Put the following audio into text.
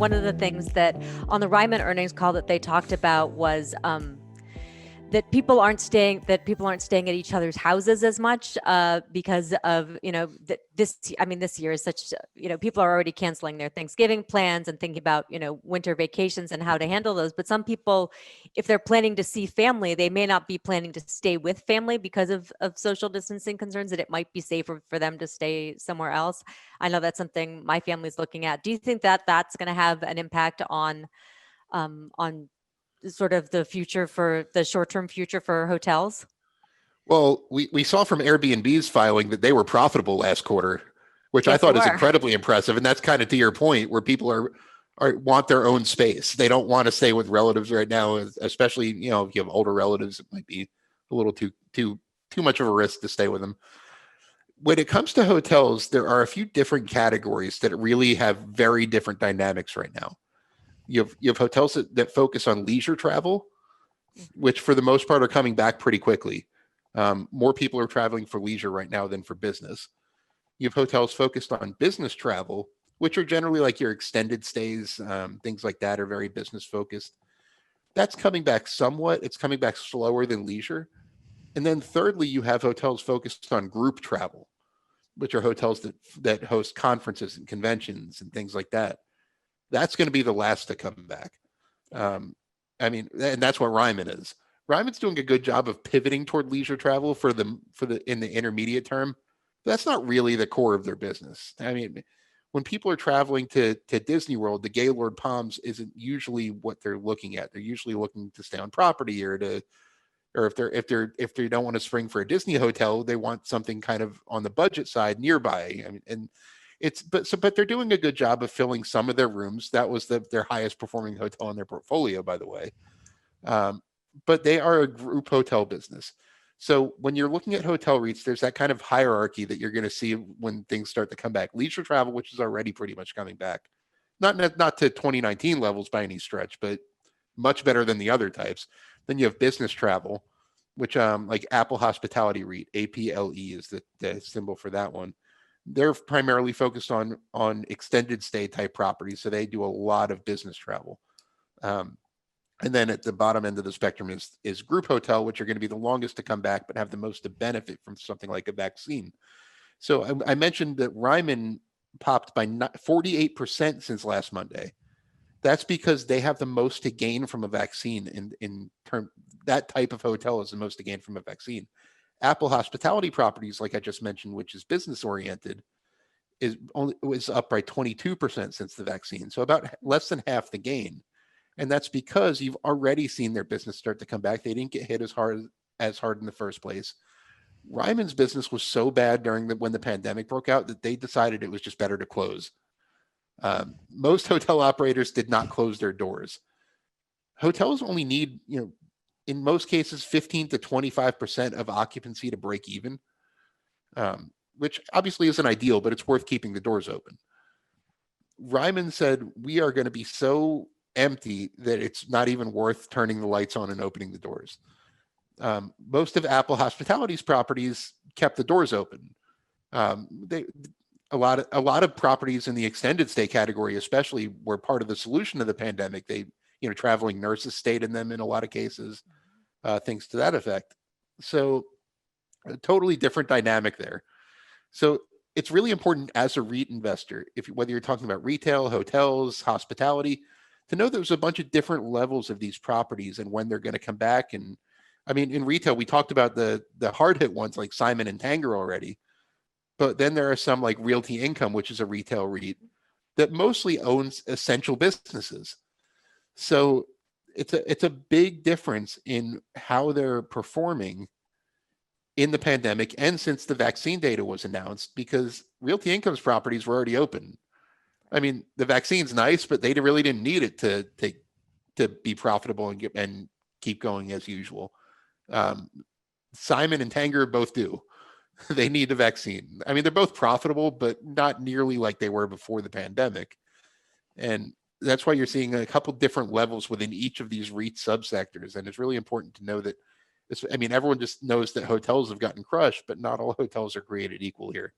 one of the things that on the Ryman earnings call that they talked about was that people aren't staying at each other's houses as much because of this year is such people are already canceling their Thanksgiving plans and thinking about winter vacations and how to handle those. But some people, if they're planning to see family, they may not be planning to stay with family because of social distancing concerns, that it might be safer for them to stay somewhere else. I know that's something my family's looking at. Do you think that that's going to have an impact on sort of the future, for the short-term future for hotels? Well, we saw from Airbnb's filing that they were profitable last quarter, which I Yes, they thought is were. incredibly impressive. And that's kind of to your point, where people are want their own space. They don't want to stay with relatives right now, especially if you have older relatives. It might be a little too much of a risk to stay with them. When it comes to hotels, there are a few different categories that really have very different dynamics right now. You have hotels that focus on leisure travel, which for the most part are coming back pretty quickly. More people are traveling for leisure right now than for business. You have hotels focused on business travel, which are generally like your extended stays, things like that are very business focused. That's coming back somewhat. It's coming back slower than leisure. And then thirdly, you have hotels focused on group travel, which are hotels that host conferences and conventions and things like that. That's going to be the last to come back. And that's what Ryman is. Ryman's doing a good job of pivoting toward leisure travel for the in the intermediate term. But that's not really the core of their business. I mean, when people are traveling to Disney World, the Gaylord Palms isn't usually what they're looking at. They're usually looking to stay on property or if they don't want to spring for a Disney hotel, they want something kind of on the budget side nearby. I mean, and but they're doing a good job of filling some of their rooms. That was their highest performing hotel in their portfolio, by the way. But they are a group hotel business. So when you're looking at hotel REITs, there's that kind of hierarchy that you're going to see when things start to come back. Leisure travel, which is already pretty much coming back, not to 2019 levels by any stretch, but much better than the other types. Then you have business travel, which like Apple Hospitality REIT, APLE is the symbol for that one. They're primarily focused on extended stay type properties, so they do a lot of business travel. And then at the bottom end of the spectrum is group hotel, which are going to be the longest to come back, but have the most to benefit from something like a vaccine. So I mentioned that Ryman popped by 48% since last Monday. That's because they have the most to gain from a vaccine. In term, that type of hotel is the most to gain from a vaccine. Apple Hospitality Properties, like I just mentioned, which is business oriented, was up by 22% since the vaccine. So about less than half the gain. And that's because you've already seen their business start to come back. They didn't get hit as hard in the first place. Ryman's business was so bad when the pandemic broke out that they decided it was just better to close. Most hotel operators did not close their doors. Hotels only need, in most cases, 15 to 25% of occupancy to break even, which obviously isn't ideal, but it's worth keeping the doors open. Ryman said, we are going to be so empty that it's not even worth turning the lights on and opening the doors. Most of Apple Hospitality's properties kept the doors open. A lot of properties in the extended stay category, especially, were part of the solution to the pandemic. They, traveling nurses stayed in them in a lot of cases, things to that effect. So a totally different dynamic there. So it's really important as a REIT investor, whether you're talking about retail, hotels, hospitality, to know there's a bunch of different levels of these properties and when they're going to come back. And I mean, in retail, we talked about the hard hit ones like Simon and Tanger already. But then there are some like Realty Income, which is a retail REIT that mostly owns essential businesses. So it's a big difference in how they're performing in the pandemic and since the vaccine data was announced, because Realty Income's properties were already open. I mean, the vaccine's nice, but they really didn't need it to be profitable and keep going as usual. Simon and Tanger both do. They need the vaccine. I mean, they're both profitable, but not nearly like they were before the pandemic. And that's why you're seeing a couple different levels within each of these REIT subsectors. And it's really important to know that, everyone just knows that hotels have gotten crushed, but not all hotels are created equal here.